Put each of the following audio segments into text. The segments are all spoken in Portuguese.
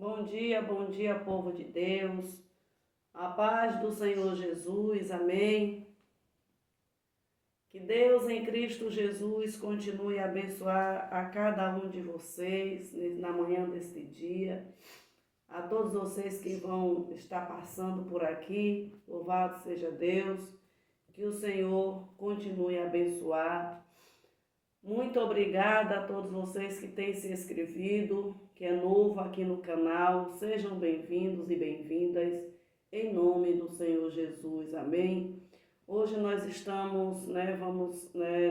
Bom dia, povo de Deus. A paz do Senhor Jesus, amém. Que Deus em Cristo Jesus continue a abençoar a cada um de vocês na manhã deste dia. A todos vocês que vão estar passando por aqui, louvado seja Deus. Que o Senhor continue a abençoar. Muito obrigada a todos vocês que têm se inscrevido, que é novo aqui no canal. Sejam bem-vindos e bem-vindas, em nome do Senhor Jesus, amém? Hoje nós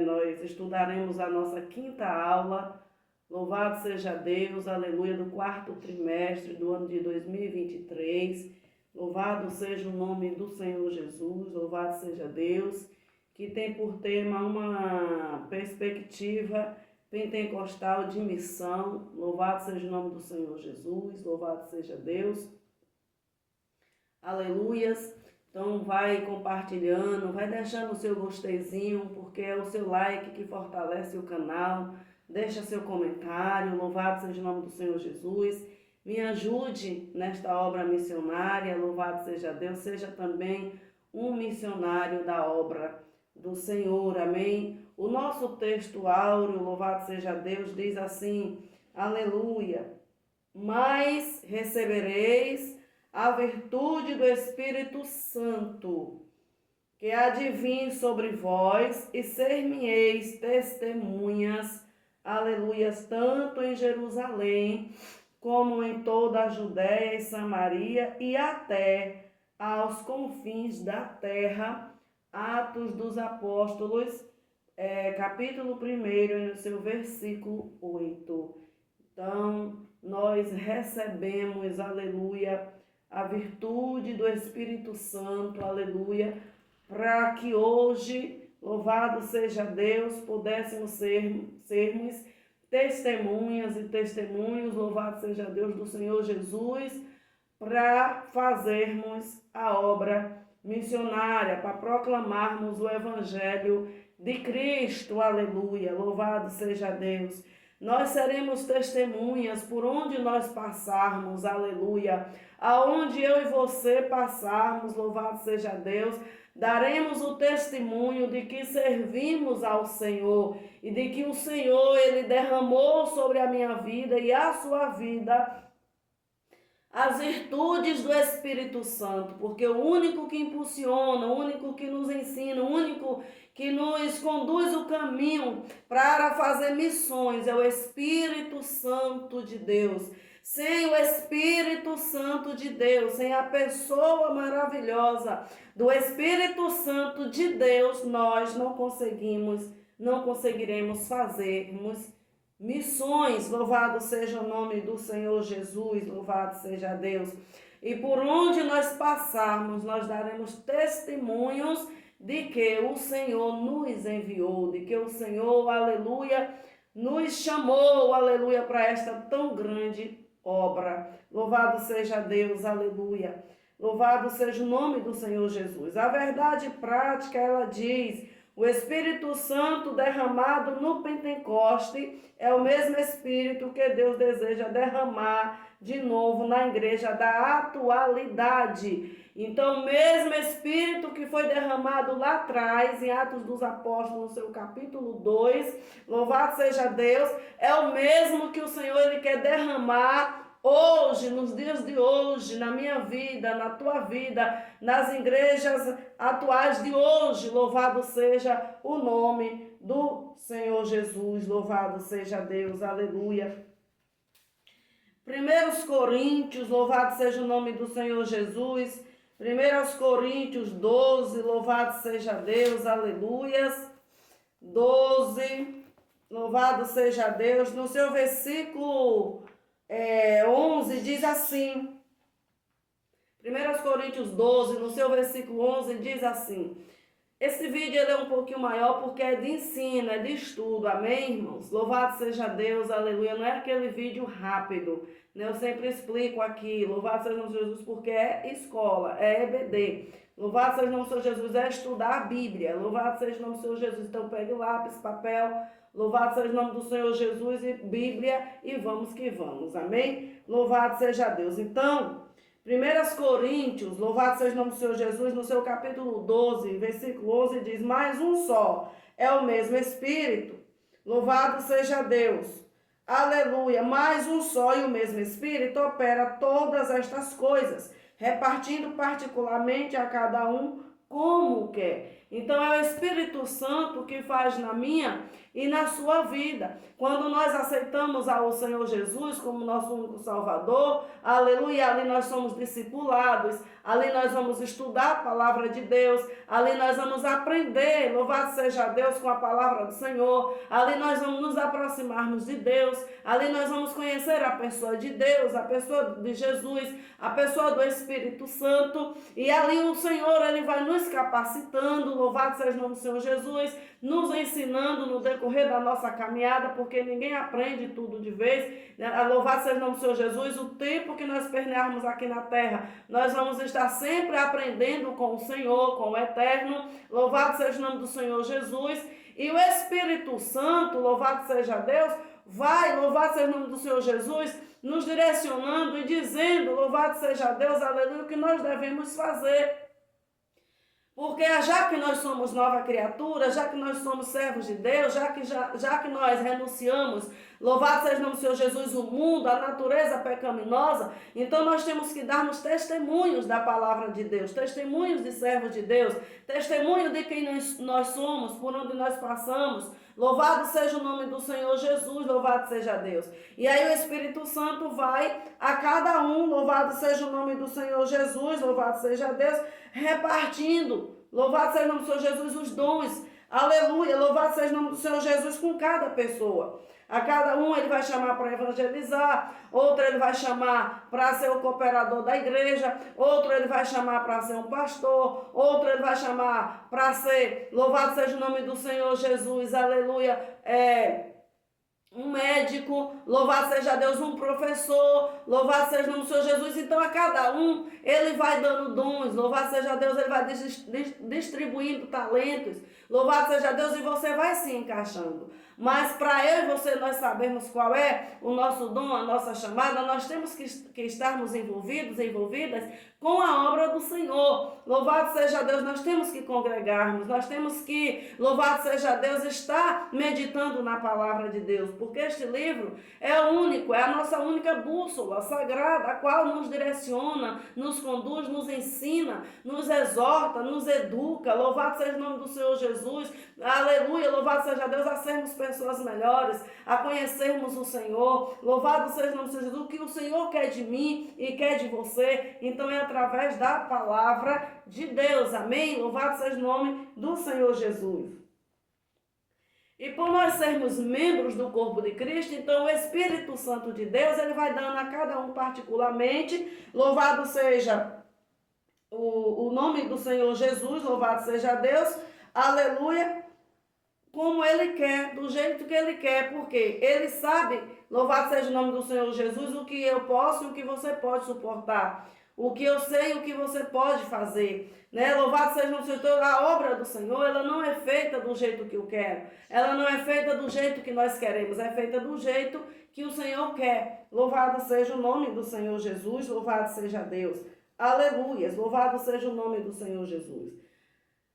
nós estudaremos a nossa quinta aula, louvado seja Deus, aleluia, do quarto trimestre do ano de 2023. Louvado seja o nome do Senhor Jesus, louvado seja Deus, que tem por tema uma perspectiva pentecostal de missão. Louvado seja o nome do Senhor Jesus, louvado seja Deus. Aleluias. Então vai compartilhando, vai deixando o seu gosteizinho, porque é o seu like que fortalece o canal. Deixa seu comentário, louvado seja o nome do Senhor Jesus. Me ajude nesta obra missionária, louvado seja Deus. Seja também um missionário da obra do Senhor, amém? O nosso texto áureo, louvado seja Deus, diz assim, aleluia, mas recebereis a virtude do Espírito Santo, que há de vir sobre vós, e ser-me-eis testemunhas, aleluias, tanto em Jerusalém, como em toda a Judéia e Samaria, e até aos confins da terra. Atos dos Apóstolos, capítulo 1, no seu versículo 8. Então, nós recebemos, aleluia, a virtude do Espírito Santo, aleluia, para que hoje, louvado seja Deus, pudéssemos sermos testemunhas e testemunhos, louvado seja Deus do Senhor Jesus, para fazermos a obra missionária, para proclamarmos o Evangelho de Cristo, aleluia, louvado seja Deus. Nós seremos testemunhas por onde nós passarmos, aleluia, aonde eu e você passarmos, louvado seja Deus, daremos o testemunho de que servimos ao Senhor e de que o Senhor, Ele derramou sobre a minha vida e a sua vida as virtudes do Espírito Santo, porque o único que impulsiona, o único que nos ensina, o único que nos conduz o caminho para fazer missões é o Espírito Santo de Deus. Sem o Espírito Santo de Deus, sem a pessoa maravilhosa do Espírito Santo de Deus, nós não conseguiremos fazermos missões. Louvado seja o nome do Senhor Jesus, louvado seja Deus. E por onde nós passarmos, nós daremos testemunhos de que o Senhor nos enviou, de que o Senhor, aleluia, nos chamou, aleluia, para esta tão grande obra. Louvado seja Deus, aleluia. Louvado seja o nome do Senhor Jesus. A verdade prática, ela diz: o Espírito Santo derramado no Pentecoste é o mesmo Espírito que Deus deseja derramar de novo na igreja da atualidade. Então, o mesmo Espírito que foi derramado lá atrás, em Atos dos Apóstolos, no seu capítulo 2, louvado seja Deus, é o mesmo que o Senhor ele quer derramar hoje, nos dias de hoje, na minha vida, na tua vida, nas igrejas atuais de hoje. Louvado seja o nome do Senhor Jesus, louvado seja Deus, aleluia. 1 Coríntios, louvado seja o nome do Senhor Jesus. 1 Coríntios 12, louvado seja Deus, aleluias. 12, louvado seja Deus. No seu versículo 11 diz assim, 1 Coríntios 12, no seu versículo 11 diz assim: Esse vídeo ele é um pouquinho maior porque é de ensino, é de estudo, amém, irmãos? Louvado seja Deus, aleluia. Não é aquele vídeo rápido, né? Eu sempre explico aqui, louvado seja o nome de Jesus, porque é escola, é EBD. Louvado seja o nome do Senhor Jesus, é estudar a Bíblia. Louvado seja o nome do Senhor Jesus. Então pegue lápis, papel, louvado seja o nome do Senhor Jesus e Bíblia e vamos que vamos, amém? Louvado seja Deus. Então, 1 Coríntios, louvado seja o nome do Senhor Jesus, no seu capítulo 12, versículo 11, diz: mais um só, é o mesmo Espírito, louvado seja Deus, aleluia, mais um só e o mesmo Espírito opera todas estas coisas, repartindo particularmente a cada um como quer. Então é o Espírito Santo que faz na minha e na sua vida. Quando nós aceitamos ao Senhor Jesus como nosso único Salvador, aleluia, ali nós somos discipulados, ali nós vamos estudar a palavra de Deus, ali nós vamos aprender, louvado seja Deus, com a palavra do Senhor, ali nós vamos nos aproximarmos de Deus, ali nós vamos conhecer a pessoa de Deus, a pessoa de Jesus, a pessoa do Espírito Santo, e ali o Senhor ele vai nos capacitando, louvado seja o nome do Senhor Jesus, nos ensinando no decorrer da nossa caminhada, porque ninguém aprende tudo de vez, né? Louvado seja o nome do Senhor Jesus, o tempo que nós pernearmos aqui na terra, nós vamos estar sempre aprendendo com o Senhor, com o Eterno, louvado seja o nome do Senhor Jesus, e o Espírito Santo, louvado seja Deus, vai, louvado seja o nome do Senhor Jesus, nos direcionando e dizendo, louvado seja Deus, aleluia, o que nós devemos fazer. Porque já que nós somos nova criatura, já que nós somos servos de Deus, já que nós renunciamos, louvado seja o nome do Senhor Jesus, o mundo, a natureza pecaminosa, então nós temos que darmos testemunhos da palavra de Deus, testemunhos de servos de Deus, testemunho de quem nós somos, por onde nós passamos. Louvado seja o nome do Senhor Jesus, louvado seja Deus. E aí o Espírito Santo vai a cada um, louvado seja o nome do Senhor Jesus, louvado seja Deus, repartindo, louvado seja o nome do Senhor Jesus, os dons, aleluia, louvado seja o nome do Senhor Jesus com cada pessoa. A cada um ele vai chamar para evangelizar, outro ele vai chamar para ser o cooperador da igreja, outro ele vai chamar para ser um pastor, outro ele vai chamar para ser, louvado seja o nome do Senhor Jesus, aleluia, um médico, louvado seja Deus, um professor, louvado seja o nome do Senhor Jesus. Então a cada um ele vai dando dons, louvado seja Deus, ele vai distribuindo talentos, louvado seja Deus, e você vai se encaixando. Mas para eu e você nós sabemos qual é o nosso dom, a nossa chamada, nós temos que estarmos envolvidas com a obra do Senhor. Louvado seja Deus, nós temos que congregarmos, nós temos que, louvado seja Deus, estar meditando na palavra de Deus, porque este livro é o único, é a nossa única bússola sagrada, a qual nos direciona, nos conduz, nos ensina, nos exorta, nos educa. Louvado seja o nome do Senhor Jesus, aleluia, louvado seja Deus, a sermos pessoas melhores, a conhecermos o Senhor. Louvado seja o nome do Senhor Jesus, o que o Senhor quer de mim e quer de você, então é através da palavra de Deus, amém? Louvado seja o nome do Senhor Jesus. E por nós sermos membros do corpo de Cristo, então o Espírito Santo de Deus, ele vai dando a cada um particularmente, louvado seja o nome do Senhor Jesus, louvado seja Deus, aleluia, como ele quer, do jeito que ele quer, porque ele sabe, louvado seja o nome do Senhor Jesus, o que eu posso e o que você pode suportar, o que eu sei e o que você pode fazer, né? Louvado seja o nome do Senhor. A obra do Senhor, ela não é feita do jeito que eu quero, ela não é feita do jeito que nós queremos, é feita do jeito que o Senhor quer. Louvado seja o nome do Senhor Jesus, louvado seja Deus, aleluia, louvado seja o nome do Senhor Jesus.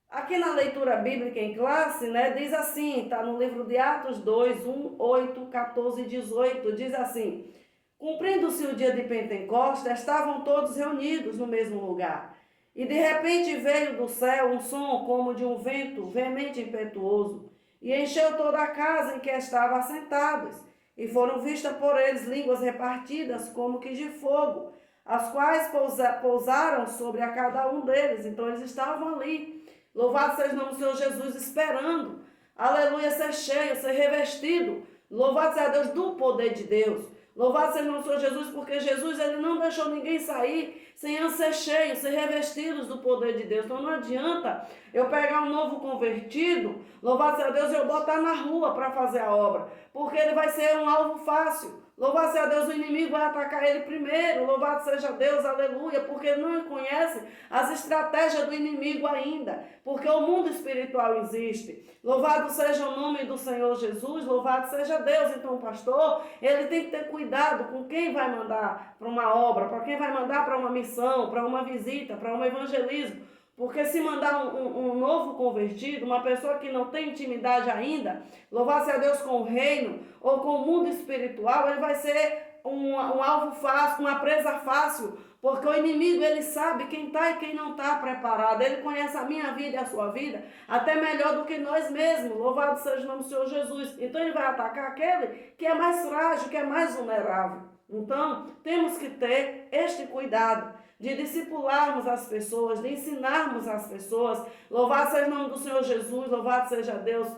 Aqui na leitura bíblica em classe, né, diz assim, está no livro de Atos 2, 1, 8, 14 e 18, diz assim: cumprindo-se o dia de Pentecostes, estavam todos reunidos no mesmo lugar. E de repente veio do céu um som como de um vento veemente e impetuoso, e encheu toda a casa em que estavam assentados. E foram vistas por eles línguas repartidas como que de fogo, as quais pousaram sobre a cada um deles. Então eles estavam ali. Louvado seja o nome do Senhor Jesus, esperando, aleluia, ser cheio, ser revestido, louvado seja Deus, do poder de Deus. Louvado seja o nome do Senhor Jesus, porque Jesus ele não deixou ninguém sair sem antes ser cheio, ser revestidos do poder de Deus. Então não adianta eu pegar um novo convertido, louvado seja Deus, e eu botar na rua para fazer a obra, porque ele vai ser um alvo fácil. Louvado seja Deus, o inimigo vai atacar ele primeiro. Louvado seja Deus, aleluia, porque ele não conhece as estratégias do inimigo ainda, porque o mundo espiritual existe. Louvado seja o nome do Senhor Jesus, louvado seja Deus. Então o pastor, ele tem que ter cuidado com quem vai mandar para uma obra, para quem vai mandar para uma missão, para uma visita, para um evangelismo. Porque se mandar um novo convertido, uma pessoa que não tem intimidade ainda, louvado seja Deus, com o reino ou com o mundo espiritual, ele vai ser um alvo fácil, uma presa fácil, porque o inimigo ele sabe quem está e quem não está preparado. Ele conhece a minha vida e a sua vida até melhor do que nós mesmos. Louvado seja o nome do Senhor Jesus. Então ele vai atacar aquele que é mais frágil, que é mais vulnerável. Então temos que ter este cuidado de discipularmos as pessoas, de ensinarmos as pessoas. Louvado seja o nome do Senhor Jesus, louvado seja Deus,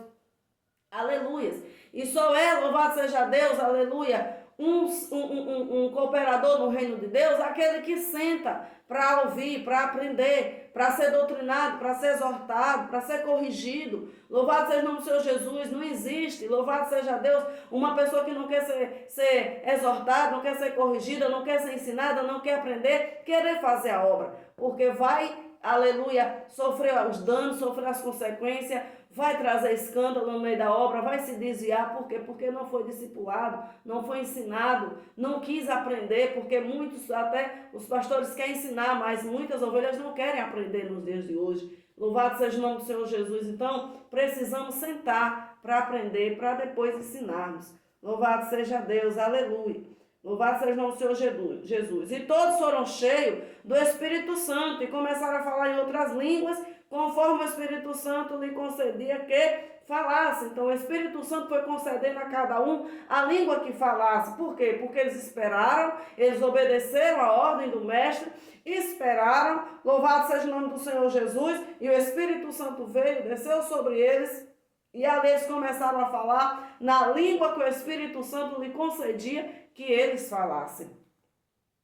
aleluia. E só é, louvado seja Deus, aleluia, um cooperador no reino de Deus, aquele que senta para ouvir, para aprender, para ser doutrinado, para ser exortado, para ser corrigido. Louvado seja o nome do Senhor Jesus. Não existe, louvado seja Deus, uma pessoa que não quer ser exortada, não quer ser corrigida, não quer ser ensinada, não quer aprender, querer fazer a obra, porque vai, aleluia, sofrer os danos, sofrer as consequências, vai trazer escândalo no meio da obra, vai se desviar. Por quê? Porque não foi discipulado, não foi ensinado, não quis aprender, porque muitos, até os pastores querem ensinar, mas muitas ovelhas não querem aprender nos dias de hoje. Louvado seja o nome do Senhor Jesus. Então, precisamos sentar para aprender, para depois ensinarmos. Louvado seja Deus, aleluia. Louvado seja o nome do Senhor Jesus. E todos foram cheios do Espírito Santo e começaram a falar em outras línguas, conforme o Espírito Santo lhe concedia que falasse. Então o Espírito Santo foi concedendo a cada um a língua que falasse. Por quê? Porque eles esperaram, eles obedeceram a ordem do Mestre, esperaram, louvado seja o nome do Senhor Jesus, e o Espírito Santo veio, desceu sobre eles, e ali eles começaram a falar na língua que o Espírito Santo lhe concedia que eles falassem.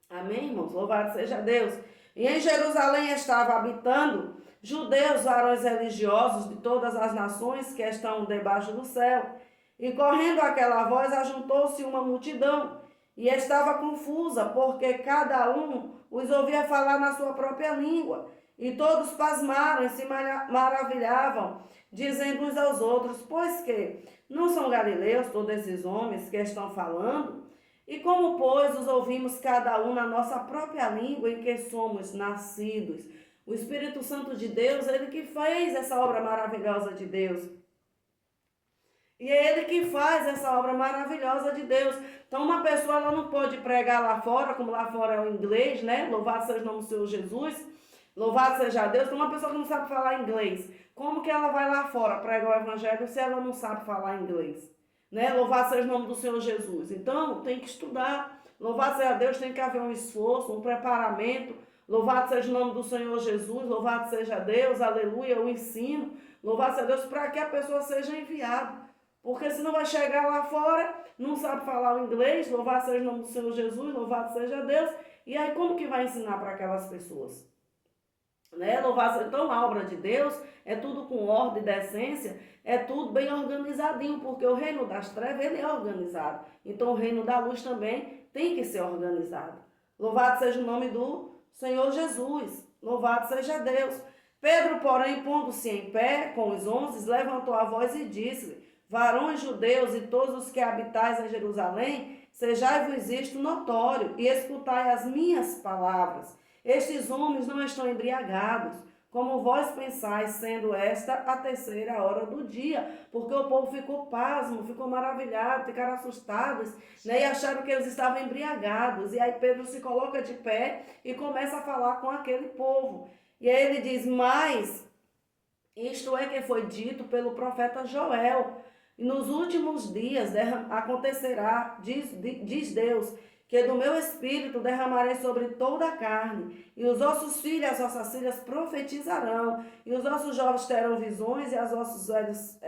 Amém, irmãos? Louvado seja Deus. E em Jerusalém estava habitando judeus, varões religiosos de todas as nações que estão debaixo do céu. E correndo aquela voz, ajuntou-se uma multidão, e estava confusa, porque cada um os ouvia falar na sua própria língua. E todos pasmaram e se maravilhavam, dizendo uns aos outros: pois que não são galileus todos esses homens que estão falando? E como, pois, os ouvimos cada um na nossa própria língua em que somos nascidos? O Espírito Santo de Deus, ele que fez essa obra maravilhosa de Deus. E é ele que faz essa obra maravilhosa de Deus. Então uma pessoa ela não pode pregar lá fora, como lá fora é o inglês, né? Louvado seja o nome do Senhor Jesus. Louvado seja Deus. Então uma pessoa que não sabe falar inglês, como que ela vai lá fora pregar o evangelho se ela não sabe falar inglês? Né? Louvado seja o nome do Senhor Jesus. Então tem que estudar. Louvado seja Deus, tem que haver um esforço, um preparamento. Louvado seja o nome do Senhor Jesus, louvado seja Deus, aleluia, o ensino, louvado seja Deus, para que a pessoa seja enviada. Porque senão vai chegar lá fora, não sabe falar o inglês, louvado seja o nome do Senhor Jesus, louvado seja Deus, e aí como que vai ensinar para aquelas pessoas? Né? Louvado seja, então a obra de Deus é tudo com ordem e decência, é tudo bem organizadinho, porque o reino das trevas ele é organizado. Então o reino da luz também tem que ser organizado. Louvado seja o nome do Senhor Jesus, louvado seja Deus. Pedro, porém, pondo-se em pé com os 11, levantou a voz e disse-lhe: varões judeus e todos os que habitais em Jerusalém, sejai-vos isto notório e escutai as minhas palavras. Estes homens não estão embriagados, como vós pensais, sendo esta a terceira hora do dia, porque o povo ficou pasmo, ficou maravilhado, ficaram assustados, né, e acharam que eles estavam embriagados. E aí Pedro se coloca de pé e começa a falar com aquele povo. E aí ele diz: mas isto é que foi dito pelo profeta Joel. E nos últimos dias acontecerá, diz Deus, que do meu espírito derramarei sobre toda a carne, e os vossos filhos e as vossas filhas profetizarão, e os vossos jovens terão visões, e os vossos velhos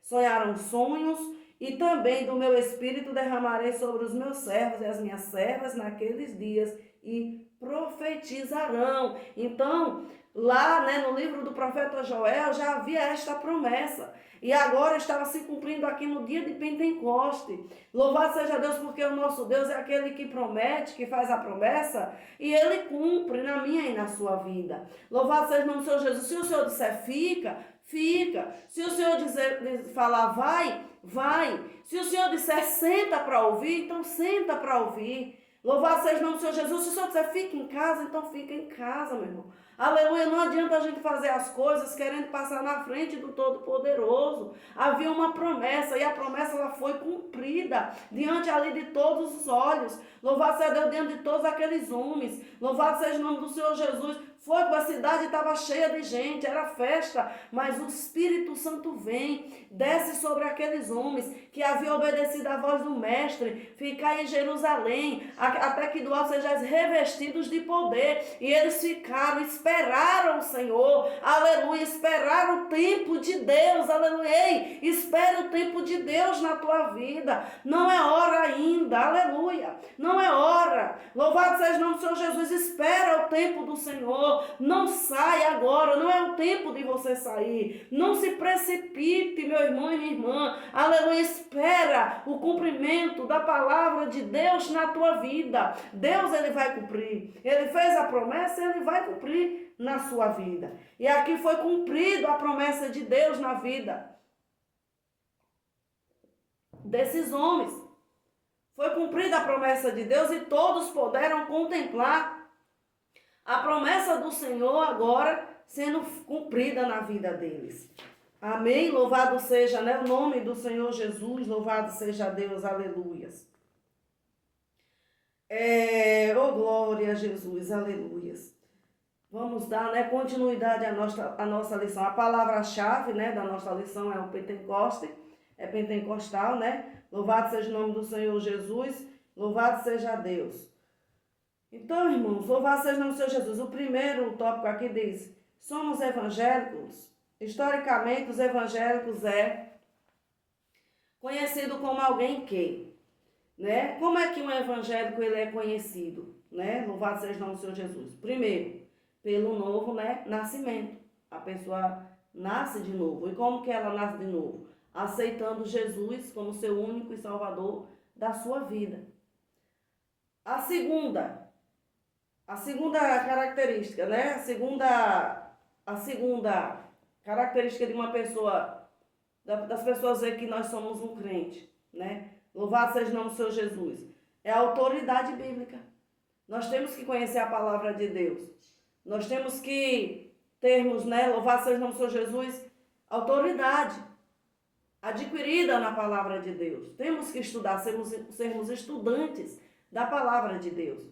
sonharão sonhos, e também do meu espírito derramarei sobre os meus servos e as minhas servas naqueles dias e profetizarão. Então, lá, né, no livro do profeta Joel já havia esta promessa. E agora estava se cumprindo aqui no dia de Pentecoste. Louvado seja Deus, porque o nosso Deus é aquele que promete, que faz a promessa, e Ele cumpre na minha e na sua vida. Louvado seja o nome do Senhor Jesus. Se o Senhor disser fica, fica. Se o Senhor falar vai, vai. Se o Senhor disser senta para ouvir, então senta para ouvir. Louvado seja o nome do Senhor Jesus. Se o Senhor disser fica em casa, então fica em casa, meu irmão. Aleluia, não adianta a gente fazer as coisas querendo passar na frente do Todo-Poderoso. Havia uma promessa e a promessa ela foi cumprida diante ali de todos os olhos. Louvado seja Deus diante de todos aqueles homens. Louvado seja o nome do Senhor Jesus. Foi que a cidade estava cheia de gente, era festa, mas o Espírito Santo vem, desce sobre aqueles homens que haviam obedecido à voz do Mestre, ficar em Jerusalém, até que do alto sejais revestidos de poder. E eles ficaram, esperaram o Senhor, aleluia, esperaram o tempo de Deus, aleluia. Ei, espera o tempo de Deus na tua vida, não é hora ainda, aleluia, não é hora. Louvado seja o nome do Senhor Jesus, espera o tempo do Senhor. Não sai agora, não é o tempo de você sair. Não se precipite, meu irmão e minha irmã. Aleluia, espera o cumprimento da palavra de Deus na tua vida. Deus, Ele vai cumprir. Ele fez a promessa, Ele vai cumprir na sua vida. E aqui foi cumprido a promessa de Deus na vida desses homens. Foi cumprida a promessa de Deus e todos puderam contemplar a promessa do Senhor agora sendo cumprida na vida deles. Amém? Louvado seja, né, o nome do Senhor Jesus, louvado seja Deus, aleluias. Oh glória a Jesus, aleluias. Vamos dar, né, continuidade à nossa lição. A palavra-chave, né, da nossa lição é o Pentecoste, é pentecostal, né? Louvado seja o nome do Senhor Jesus, louvado seja Deus. Então, irmãos, louvado seja o nome do Senhor Jesus. O primeiro tópico aqui diz, somos evangélicos. Historicamente, os evangélicos é conhecido como alguém que, né? Como é que um evangélico ele é conhecido, né? Louvado seja o nome do Senhor Jesus. Primeiro, pelo novo, né, nascimento. A pessoa nasce de novo. E como que ela nasce de novo? Aceitando Jesus como seu único e salvador da sua vida. A segunda característica, né? A segunda característica de uma pessoa, das pessoas é que nós somos um crente, né? Louvado seja o nome do Senhor Jesus. É a autoridade bíblica. Nós temos que conhecer a palavra de Deus. Nós temos que termos, né? Louvado seja o nome do Senhor Jesus, autoridade adquirida na palavra de Deus. Temos que estudar, sermos estudantes da palavra de Deus.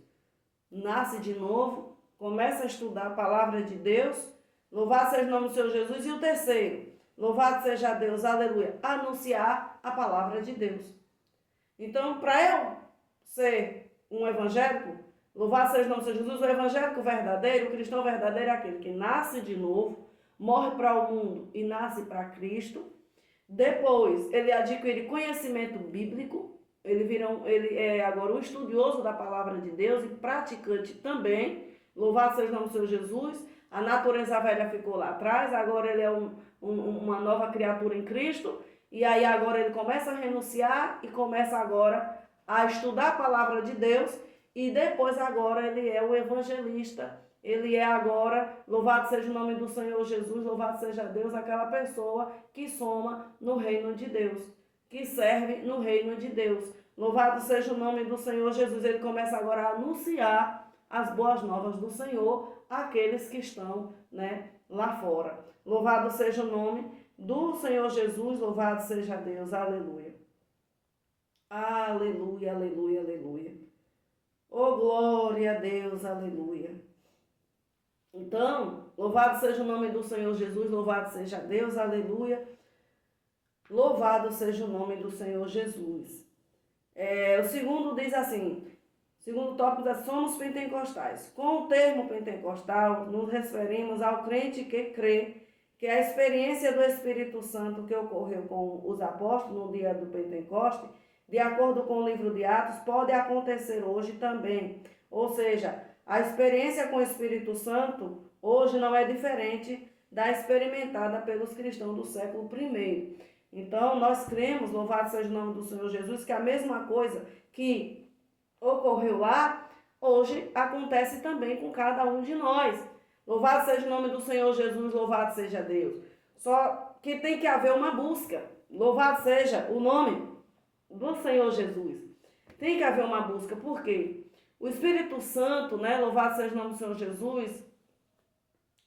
Nasce de novo, começa a estudar a palavra de Deus, louvado seja o nome do Senhor Jesus. E o terceiro, louvado seja Deus, aleluia, anunciar a palavra de Deus. Então, para eu ser um evangélico, louvado seja o nome do Senhor Jesus, o evangélico verdadeiro, o cristão verdadeiro é aquele que nasce de novo, morre para o mundo e nasce para Cristo. Depois, ele adquire conhecimento bíblico. Ele é agora um estudioso da palavra de Deus e praticante também. Louvado seja o nome do Senhor Jesus. A natureza velha ficou lá atrás, agora ele é uma nova criatura em Cristo. E aí agora ele começa a renunciar e começa agora a estudar a palavra de Deus. E depois agora ele é o evangelista. Ele é agora, louvado seja o nome do Senhor Jesus, louvado seja Deus, aquela pessoa que soma no reino de Deus, que serve no reino de Deus. Louvado seja o nome do Senhor Jesus. Ele começa agora a anunciar as boas novas do Senhor àqueles que estão, né, lá fora. Louvado seja o nome do Senhor Jesus, louvado seja Deus, aleluia. Aleluia, aleluia, aleluia. Oh, glória a Deus, aleluia. Então, louvado seja o nome do Senhor Jesus, louvado seja Deus, aleluia. Louvado seja o nome do Senhor Jesus. O segundo diz assim, segundo tópico é somos pentecostais. Com o termo pentecostal, nos referimos ao crente que crê que que a experiência do Espírito Santo que ocorreu com os apóstolos no dia do Pentecoste, de acordo com o livro de Atos, pode acontecer hoje também. Ou seja, a experiência com o Espírito Santo hoje não é diferente da experimentada pelos cristãos do século I. Então, nós cremos, louvado seja o nome do Senhor Jesus, que a mesma coisa que ocorreu lá, hoje acontece também com cada um de nós. Louvado seja o nome do Senhor Jesus, louvado seja Deus. Só que tem que haver uma busca. Louvado seja o nome do Senhor Jesus. Tem que haver uma busca. Por quê? O Espírito Santo, né? Louvado seja o nome do Senhor Jesus.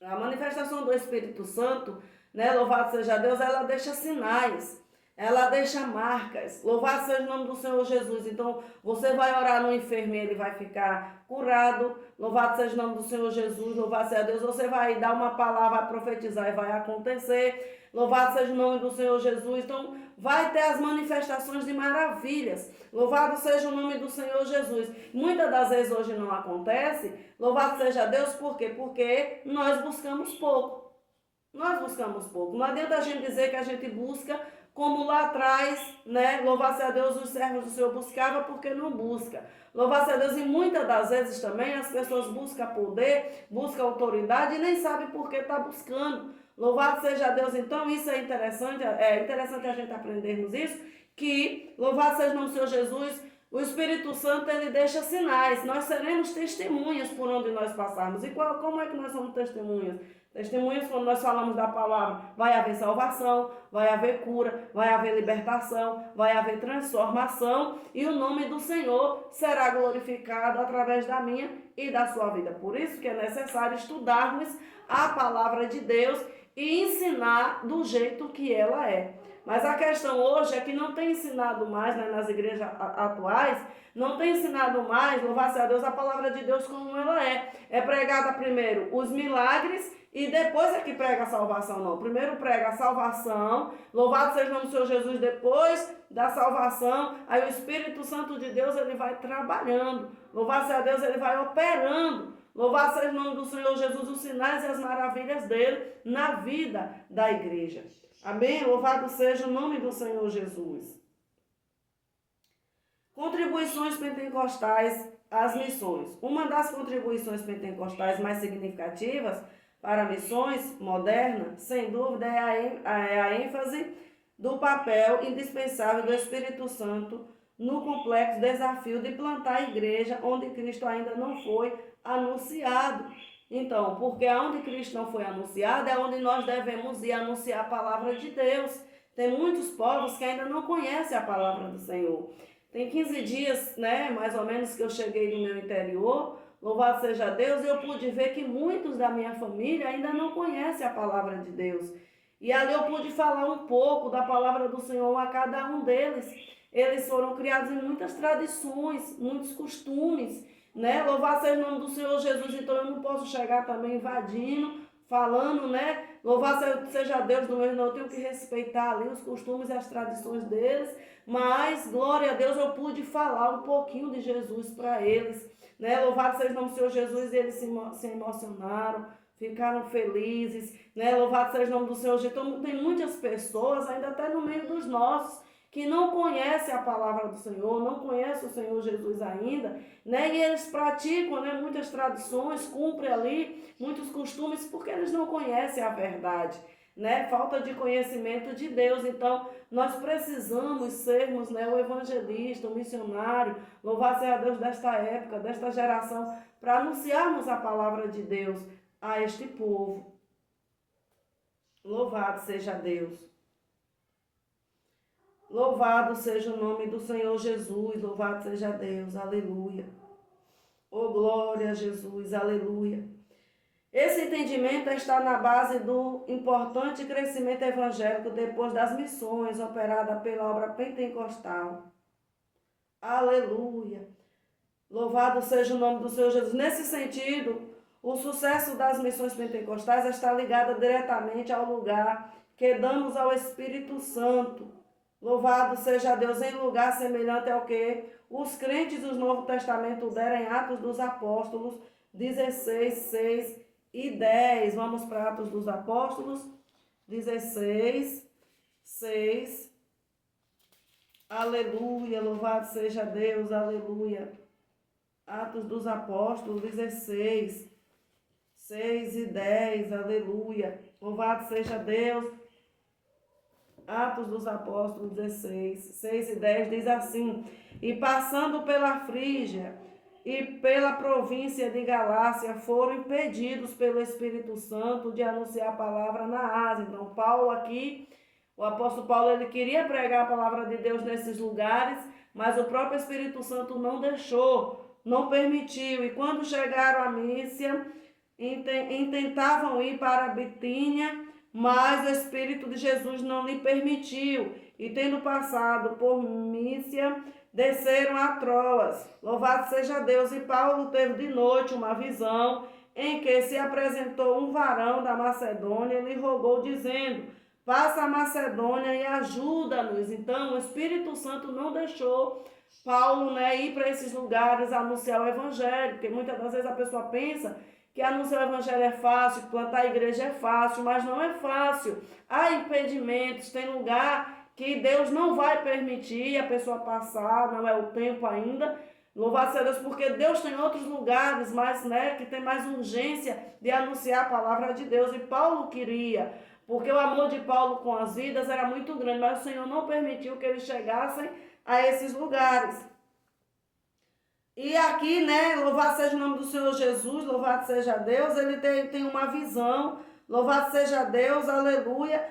A manifestação do Espírito Santo, né? Louvado seja Deus, ela deixa sinais. Ela deixa marcas. Louvado seja o nome do Senhor Jesus. Então, você vai orar no enfermo e ele vai ficar curado. Louvado seja o nome do Senhor Jesus. Louvado seja Deus. Você vai dar uma palavra, vai profetizar e vai acontecer. Louvado seja o nome do Senhor Jesus. Então, vai ter as manifestações de maravilhas. Louvado seja o nome do Senhor Jesus. Muitas das vezes hoje não acontece. Louvado seja Deus, por quê? Porque nós buscamos pouco. Nós buscamos pouco. Não adianta a gente dizer que a gente busca como lá atrás, né? Louvado seja Deus, os servos do Senhor buscavam porque não busca. Louvado seja Deus, e muitas das vezes também as pessoas buscam poder, buscam autoridade e nem sabem por que está buscando. Louvado seja Deus, então isso é interessante a gente aprendermos isso, que, louvado seja o nome do Senhor Jesus, o Espírito Santo, ele deixa sinais, nós seremos testemunhas por onde nós passarmos. E como é que nós somos testemunhas? Testemunhas, quando nós falamos da palavra, vai haver salvação, vai haver cura, vai haver libertação, vai haver transformação e o nome do Senhor será glorificado através da minha e da sua vida. Por isso que é necessário estudarmos a palavra de Deus e ensinar do jeito que ela é. Mas a questão hoje é que não tem ensinado mais, né, nas igrejas atuais, não tem ensinado mais, louvado seja Deus, a palavra de Deus como ela é. É pregada primeiro os milagres e depois é que prega a salvação, não. Primeiro prega a salvação, louvado seja o nome do Senhor Jesus, depois da salvação, aí o Espírito Santo de Deus, ele vai trabalhando, louvado seja Deus, ele vai operando, louvado seja o nome do Senhor Jesus, os sinais e as maravilhas dele na vida da igreja. Amém? Louvado seja o nome do Senhor Jesus. Contribuições pentecostais às missões. Uma das contribuições pentecostais mais significativas para missões modernas, sem dúvida, é a ênfase do papel indispensável do Espírito Santo no complexo desafio de plantar a igreja onde Cristo ainda não foi anunciado. Então, porque onde Cristo não foi anunciado é onde nós devemos ir anunciar a palavra de Deus. Tem muitos povos que ainda não conhecem a palavra do Senhor. Tem 15 dias, né, mais ou menos, que eu cheguei no meu interior, louvado seja Deus, e eu pude ver que muitos da minha família ainda não conhecem a palavra de Deus. E ali eu pude falar um pouco da palavra do Senhor a cada um deles. Eles foram criados em muitas tradições, muitos costumes, né? Louvado seja o nome do Senhor Jesus, então eu não posso chegar também invadindo, falando, né? Louvado seja Deus do meu irmão, eu tenho que respeitar ali os costumes e as tradições deles, mas, glória a Deus, eu pude falar um pouquinho de Jesus para eles, né? Louvado seja o nome do Senhor Jesus, e eles se emocionaram, ficaram felizes, né? Louvado seja o nome do Senhor Jesus. Então, tem muitas pessoas, ainda até no meio dos nossos, que não conhecem a palavra do Senhor, não conhecem o Senhor Jesus ainda, né? E eles praticam, né, muitas tradições, cumprem ali muitos costumes, porque eles não conhecem a verdade, né? Falta de conhecimento de Deus. Então, nós precisamos sermos, né, o evangelista, o missionário, louvado seja Deus desta época, desta geração, para anunciarmos a palavra de Deus a este povo. Louvado seja Deus. Louvado seja o nome do Senhor Jesus, louvado seja Deus, aleluia. Oh, glória a Jesus, aleluia. Esse entendimento está na base do importante crescimento evangélico depois das missões operadas pela obra pentecostal. Aleluia. Louvado seja o nome do Senhor Jesus. Nesse sentido, o sucesso das missões pentecostais está ligado diretamente ao lugar que damos ao Espírito Santo. Louvado seja Deus, em lugar semelhante ao que os crentes do Novo Testamento deram em Atos dos Apóstolos 16, 6 e 10. Vamos para Atos dos Apóstolos, 16, 6. Aleluia, louvado seja Deus, aleluia. Atos dos Apóstolos 16, 6 e 10, aleluia. Louvado seja Deus. Atos dos Apóstolos 16, 6 e 10 diz assim: E passando pela Frígia e pela província de Galácia, foram impedidos pelo Espírito Santo de anunciar a palavra na Ásia. Então, Paulo aqui, o apóstolo Paulo, ele queria pregar a palavra de Deus nesses lugares, mas o próprio Espírito Santo não deixou, não permitiu. E quando chegaram a Mísia, intentavam ir para a Bitínia, mas o Espírito de Jesus não lhe permitiu. E tendo passado por Mísia, desceram a Troas. Louvado seja Deus. E Paulo teve de noite uma visão em que se apresentou um varão da Macedônia e lhe rogou, dizendo: passa a Macedônia e ajuda-nos. Então, o Espírito Santo não deixou Paulo, ir para esses lugares anunciar o Evangelho, porque muitas das vezes a pessoa pensa que anunciar o Evangelho é fácil, que plantar a igreja é fácil, mas não é fácil. Há impedimentos, tem lugar que Deus não vai permitir a pessoa passar, não é o tempo ainda. Louvado seja Deus, porque Deus tem outros lugares, mas que tem mais urgência de anunciar a palavra de Deus. E Paulo queria, porque o amor de Paulo com as vidas era muito grande, mas o Senhor não permitiu que eles chegassem a esses lugares. E aqui, louvado seja o nome do Senhor Jesus, louvado seja Deus, ele tem uma visão, louvado seja Deus, aleluia,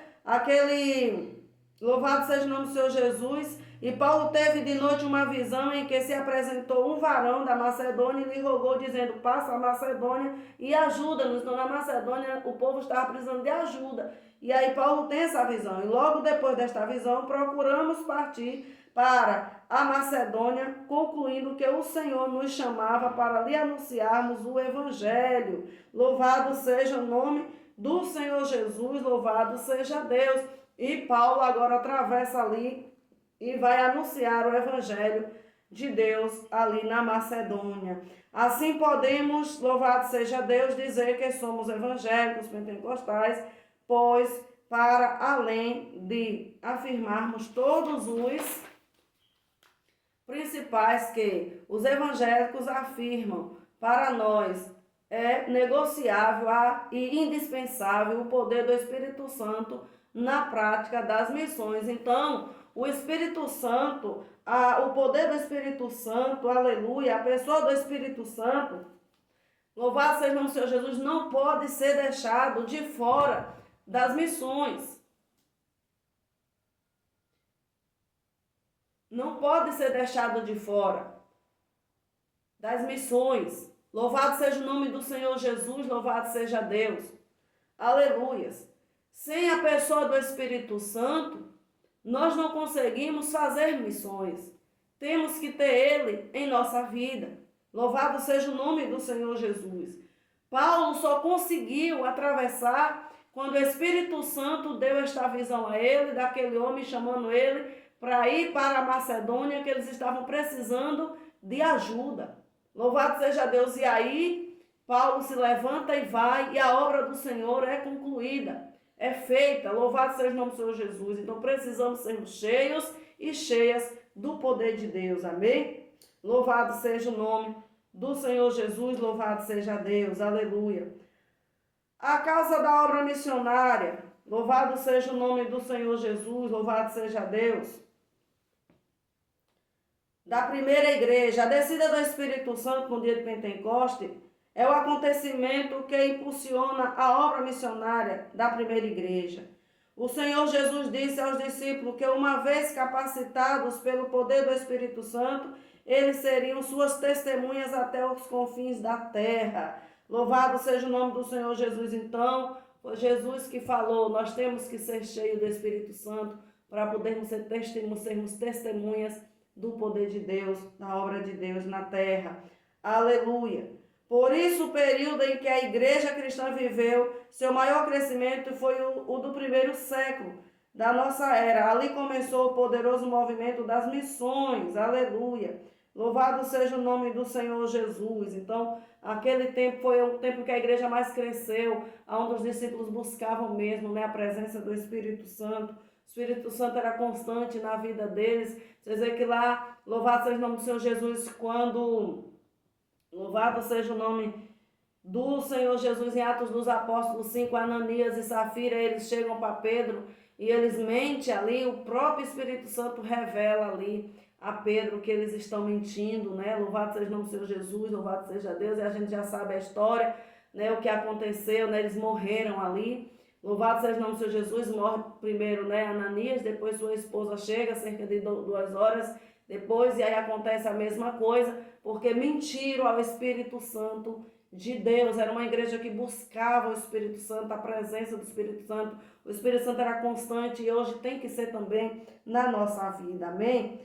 louvado seja o nome do Senhor Jesus. E Paulo teve de noite uma visão em que se apresentou um varão da Macedônia e lhe rogou, dizendo: passa a Macedônia e ajuda-nos. Então, na Macedônia, o povo estava precisando de ajuda. E aí Paulo tem essa visão. E logo depois desta visão, procuramos partir para a Macedônia, concluindo que o Senhor nos chamava para lhe anunciarmos o Evangelho. Louvado seja o nome do Senhor Jesus, louvado seja Deus. E Paulo agora atravessa ali e vai anunciar o Evangelho de Deus ali na Macedônia. Assim podemos, louvado seja Deus, dizer que somos evangélicos pentecostais, pois para além de afirmarmos todos os principais que os evangélicos afirmam, para nós é negociável e indispensável o poder do Espírito Santo na prática das missões. Então, o Espírito Santo, o poder do Espírito Santo, aleluia, a pessoa do Espírito Santo, louvado seja o Senhor Jesus, não pode ser deixado de fora das missões. Não pode ser deixado de fora das missões. Louvado seja o nome do Senhor Jesus, louvado seja Deus. Aleluias. Sem a pessoa do Espírito Santo, nós não conseguimos fazer missões. Temos que ter Ele em nossa vida. Louvado seja o nome do Senhor Jesus. Paulo só conseguiu atravessar quando o Espírito Santo deu esta visão a ele, daquele homem chamando ele para ir para a Macedônia, que eles estavam precisando de ajuda. Louvado seja Deus. E aí, Paulo se levanta e vai, e a obra do Senhor é concluída, é feita. Louvado seja o nome do Senhor Jesus. Então, precisamos sermos cheios e cheias do poder de Deus. Amém? Louvado seja o nome do Senhor Jesus, louvado seja Deus. Aleluia. A causa da obra missionária, louvado seja o nome do Senhor Jesus, louvado seja Deus. Da primeira igreja, a descida do Espírito Santo no dia de Pentecoste é o acontecimento que impulsiona a obra missionária da primeira igreja. O Senhor Jesus disse aos discípulos que, uma vez capacitados pelo poder do Espírito Santo, eles seriam suas testemunhas até os confins da terra. Louvado seja o nome do Senhor Jesus. Então, foi Jesus que falou, nós temos que ser cheios do Espírito Santo para podermos sermos testemunhas do poder de Deus, da obra de Deus na terra. Aleluia. Por isso, o período em que a igreja cristã viveu, seu maior crescimento foi o do primeiro século da nossa era. Ali começou o poderoso movimento das missões. Aleluia. Louvado seja o nome do Senhor Jesus. Então, aquele tempo foi o tempo que a igreja mais cresceu, onde os discípulos buscavam mesmo, né, a presença do Espírito Santo. O Espírito Santo era constante na vida deles. Vocês veem que lá, louvado seja o nome do Senhor Jesus, louvado seja o nome do Senhor Jesus, em Atos dos Apóstolos 5, Ananias e Safira, eles chegam para Pedro e eles mentem ali, o próprio Espírito Santo revela ali a Pedro que eles estão mentindo, né? Louvado seja o nome do Senhor Jesus, louvado seja Deus, e a gente já sabe a história, né? O que aconteceu, né? Eles morreram ali. Louvado seja o nome do Senhor Jesus, morre primeiro, né, Ananias, depois sua esposa chega, cerca de 2 horas depois, e aí acontece a mesma coisa, porque mentiram ao Espírito Santo de Deus. Era uma igreja que buscava o Espírito Santo, a presença do Espírito Santo. O Espírito Santo era constante e hoje tem que ser também na nossa vida, amém?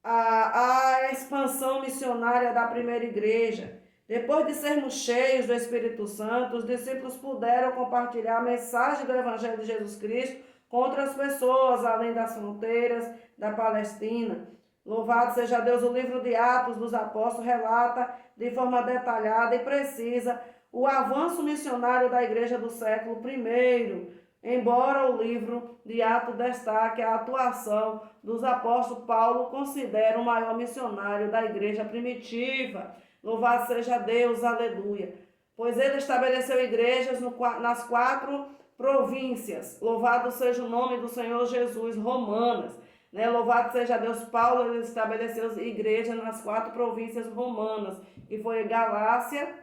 A expansão missionária da primeira igreja. Depois de sermos cheios do Espírito Santo, os discípulos puderam compartilhar a mensagem do Evangelho de Jesus Cristo com outras pessoas, além das fronteiras da Palestina. Louvado seja Deus, o livro de Atos dos Apóstolos relata de forma detalhada e precisa o avanço missionário da igreja do século I, embora o livro de Atos destaque a atuação dos apóstolos. Paulo considera o maior missionário da igreja primitiva. Louvado seja Deus, aleluia. Pois ele estabeleceu igrejas nas 4 províncias. Louvado seja o nome do Senhor Jesus, romanas. Né? Louvado seja Deus, Paulo ele estabeleceu igrejas nas 4 províncias romanas, que foi Galácia,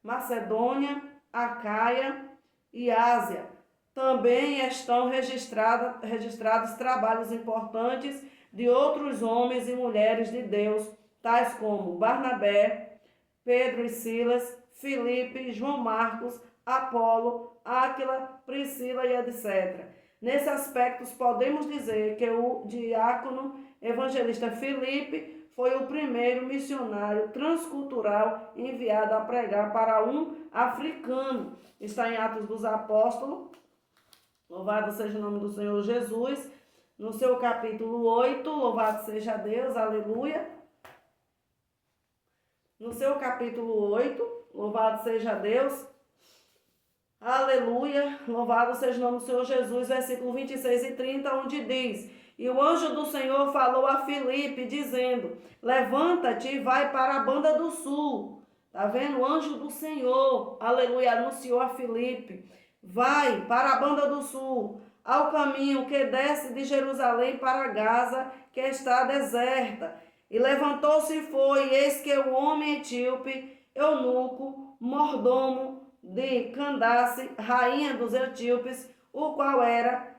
Macedônia, Acaia e Ásia. Também estão registrados trabalhos importantes de outros homens e mulheres de Deus, tais como Barnabé, Pedro e Silas, Filipe, João Marcos, Apolo, Áquila, Priscila e etc. Nesse aspecto, podemos dizer que o diácono evangelista Filipe foi o primeiro missionário transcultural enviado a pregar para um africano. Está em Atos dos Apóstolos, louvado seja o nome do Senhor Jesus, no seu capítulo 8, louvado seja Deus, aleluia. No seu capítulo 8, louvado seja Deus, aleluia, louvado seja o nome do Senhor Jesus, versículo 26 e 30, onde diz: e o anjo do Senhor falou a Filipe, dizendo: levanta-te e vai para a banda do sul. Está vendo? O anjo do Senhor, aleluia, anunciou a Filipe: vai para a banda do sul, ao caminho que desce de Jerusalém para Gaza, que está deserta. E levantou-se e foi, e eis que o homem etíope, eunuco, mordomo de Candace, rainha dos etíopes, o qual era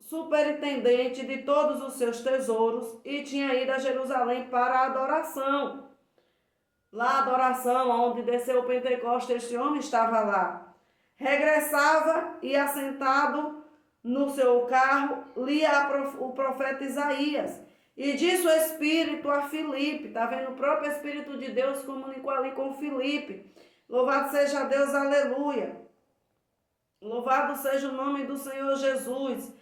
superintendente de todos os seus tesouros, e tinha ido a Jerusalém para a adoração. Lá a adoração, onde desceu o Pentecostes, este homem estava lá. Regressava e, assentado no seu carro, lia o profeta Isaías. E disse o Espírito a Filipe, está vendo? O próprio Espírito de Deus comunicou ali com Filipe. Louvado seja Deus, aleluia. Louvado seja o nome do Senhor Jesus.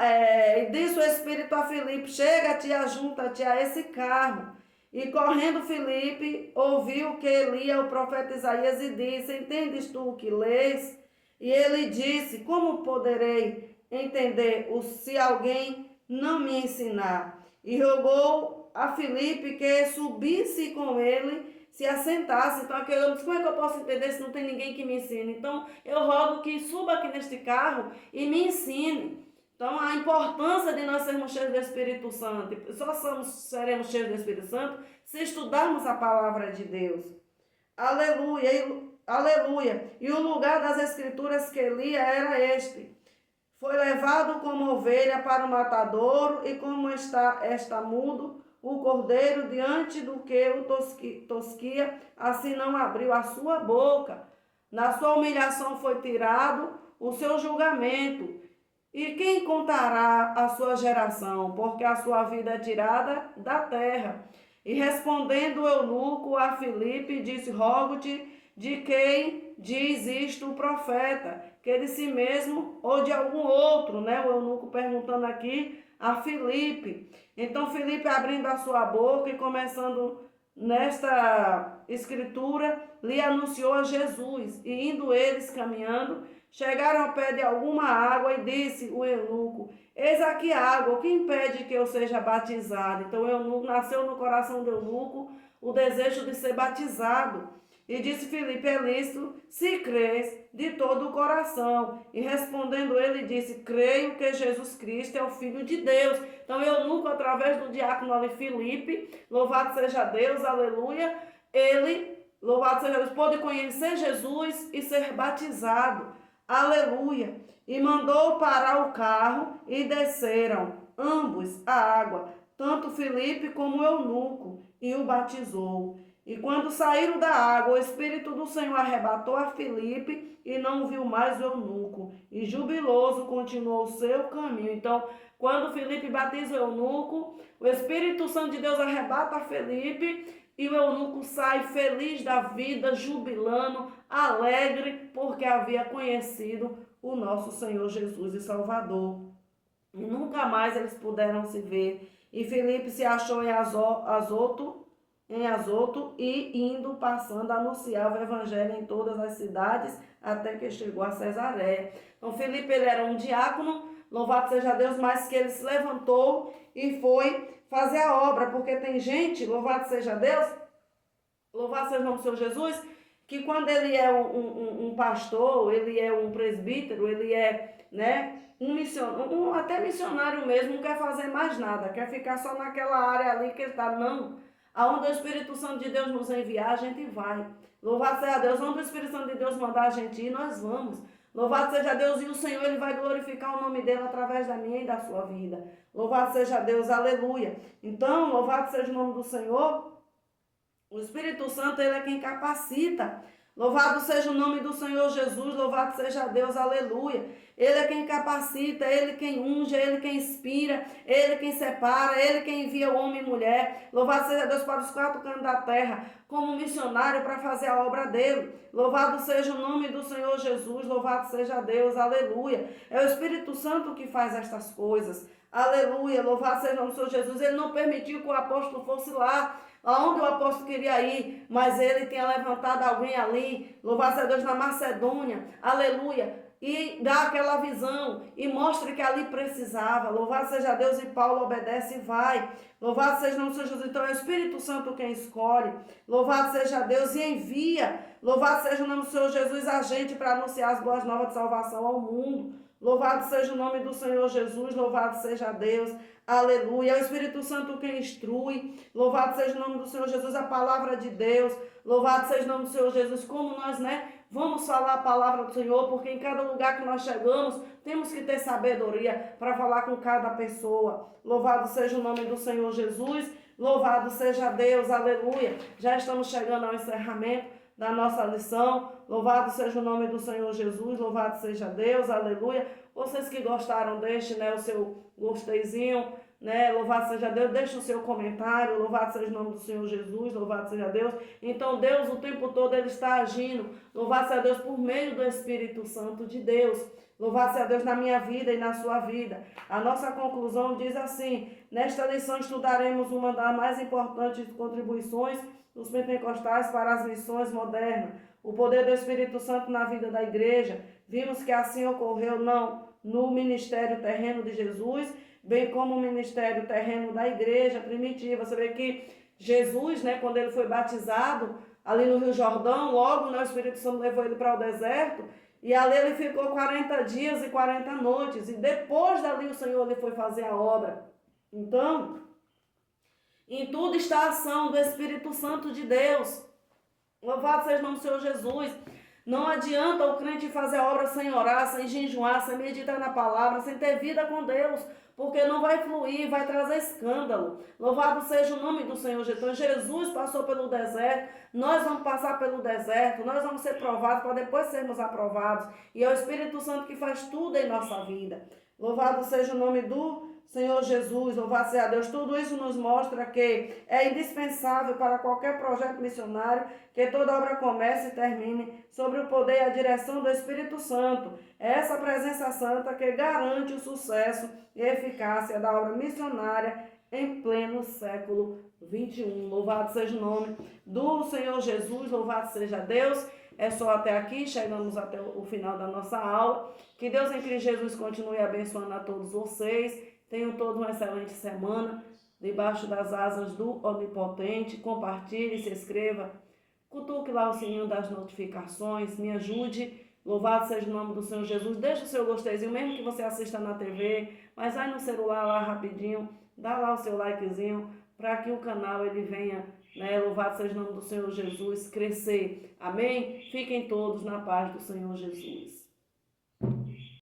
E disse o Espírito a Filipe: chega-te e ajunta-te a esse carro. E correndo Filipe, ouviu que lia o profeta Isaías e disse: entendes tu o que lês? E ele disse: como poderei entender se alguém não me ensinar? E rogou a Filipe que subisse com ele, se assentasse. Então aquele homem disse: como é que eu posso entender se não tem ninguém que me ensine? Então eu rogo que suba aqui neste carro e me ensine. Então a importância de nós sermos cheios do Espírito Santo, só seremos cheios do Espírito Santo se estudarmos a palavra de Deus. Aleluia, aleluia. E o lugar das escrituras que lia era este: foi levado como ovelha para o matadouro, e como está mudo o cordeiro diante do que o tosquia, assim não abriu a sua boca. Na sua humilhação foi tirado o seu julgamento. E quem contará a sua geração? Porque a sua vida é tirada da terra. E respondendo o eunuco a Filipe, disse: rogo-te, de quem diz isto o profeta? Que de si mesmo ou de algum outro, né? O eunuco perguntando aqui a Filipe. Então Filipe abrindo a sua boca e começando nesta escritura, lhe anunciou a Jesus. E indo eles caminhando, chegaram ao pé de alguma água e disse o eunuco: eis aqui a água, o que impede que eu seja batizado? Então o eunuco, nasceu no coração do eunuco o desejo de ser batizado. E disse Filipe: é lícito, se crês de todo o coração. E respondendo ele, disse: creio que Jesus Cristo é o Filho de Deus. Então eunuco, através do diácono ali Filipe, louvado seja Deus, aleluia, ele, louvado seja Deus, pôde conhecer Jesus e ser batizado, aleluia. E mandou parar o carro e desceram ambos a água, tanto Filipe como o eunuco, e o batizou. E quando saíram da água, o Espírito do Senhor arrebatou a Filipe e não viu mais o eunuco. E jubiloso continuou o seu caminho. Então, quando Filipe batiza o eunuco, o Espírito Santo de Deus arrebata a Filipe e o eunuco sai feliz da vida, jubilando, alegre, porque havia conhecido o nosso Senhor Jesus e Salvador. E nunca mais eles puderam se ver. E Filipe se achou em Azoto e indo, passando, anunciava o evangelho em todas as cidades, até que chegou a Cesareia. Então Filipe, ele era um diácono, louvado seja Deus, mas que ele se levantou e foi fazer a obra, porque tem gente, louvado seja Deus, louvado seja o nome do Senhor Jesus, que quando ele é um pastor, ele é um presbítero, ele é, né, até missionário mesmo, não quer fazer mais nada, quer ficar só naquela área ali que ele está, não. Aonde o Espírito Santo de Deus nos enviar, a gente vai. Louvado seja Deus, onde o Espírito Santo de Deus mandar a gente ir, nós vamos. Louvado seja Deus, e o Senhor, ele vai glorificar o nome dele através da minha e da sua vida. Louvado seja Deus, aleluia. Então, louvado seja o nome do Senhor. O Espírito Santo, ele é quem capacita. Louvado seja o nome do Senhor Jesus, louvado seja Deus, aleluia. Ele é quem capacita, ele quem unge, ele quem inspira, ele quem separa, ele quem envia o homem e mulher. Louvado seja Deus para os 4 cantos da terra, como missionário para fazer a obra dele. Louvado seja o nome do Senhor Jesus, louvado seja Deus, aleluia. É o Espírito Santo que faz estas coisas, aleluia. Louvado seja o nome do Senhor Jesus. Ele não permitiu que o apóstolo fosse lá, aonde o apóstolo queria ir, mas ele tinha levantado alguém ali, louvado seja Deus, na Macedônia, aleluia, e dá aquela visão, e mostra que ali precisava, louvado seja Deus, e Paulo obedece e vai, louvado seja o nome do Senhor Jesus. Então é o Espírito Santo quem escolhe, louvado seja Deus, e envia, louvado seja o nome do Senhor Jesus, a gente para anunciar as boas novas de salvação ao mundo. Louvado seja o nome do Senhor Jesus, louvado seja Deus, aleluia. É o Espírito Santo quem instrui, louvado seja o nome do Senhor Jesus, a palavra de Deus, louvado seja o nome do Senhor Jesus, como nós, vamos falar a palavra do Senhor, porque em cada lugar que nós chegamos, temos que ter sabedoria para falar com cada pessoa. Louvado seja o nome do Senhor Jesus, louvado seja Deus, aleluia. Já estamos chegando ao encerramento da nossa lição. Louvado seja o nome do Senhor Jesus, louvado seja Deus, aleluia. Vocês que gostaram, deixem, o seu gosteizinho, louvado seja Deus, deixe o seu comentário, louvado seja o nome do Senhor Jesus, louvado seja Deus. Então Deus o tempo todo ele está agindo, louvado seja Deus por meio do Espírito Santo de Deus. Louvado seja Deus na minha vida e na sua vida. A nossa conclusão diz assim: nesta lição estudaremos uma das mais importantes contribuições dos pentecostais para as missões modernas, o poder do Espírito Santo na vida da igreja. Vimos que assim ocorreu não no ministério terreno de Jesus, bem como o ministério terreno da igreja primitiva. Você vê que Jesus, quando ele foi batizado ali no Rio Jordão, logo o Espírito Santo levou ele para o deserto, e ali ele ficou 40 dias e 40 noites, e depois dali o Senhor ele foi fazer a obra. Então, em tudo está a ação do Espírito Santo de Deus. Louvado seja o nome do Senhor Jesus. Não adianta o crente fazer a obra sem orar, sem jejuar, sem meditar na palavra, sem ter vida com Deus, porque não vai fluir, vai trazer escândalo. Louvado seja o nome do Senhor Jesus. Então, Jesus passou pelo deserto, nós vamos passar pelo deserto, nós vamos ser provados para depois sermos aprovados. E é o Espírito Santo que faz tudo em nossa vida. Louvado seja o nome do Senhor Jesus, louvado seja Deus, tudo isso nos mostra que é indispensável para qualquer projeto missionário que toda obra comece e termine sobre o poder e a direção do Espírito Santo. É essa presença santa que garante o sucesso e a eficácia da obra missionária em pleno século 21. Louvado seja o nome do Senhor Jesus, louvado seja Deus. É só até aqui, chegamos até o final da nossa aula. Que Deus em Cristo Jesus continue abençoando a todos vocês. Tenham todos uma excelente semana, debaixo das asas do Onipotente. Compartilhe, se inscreva, cutuque lá o sininho das notificações, me ajude. Louvado seja o nome do Senhor Jesus. Deixa o seu gosteizinho, mesmo que você assista na TV, mas vai no celular lá rapidinho, dá lá o seu likezinho, para que o canal ele venha, né, louvado seja o nome do Senhor Jesus, crescer. Amém? Fiquem todos na paz do Senhor Jesus.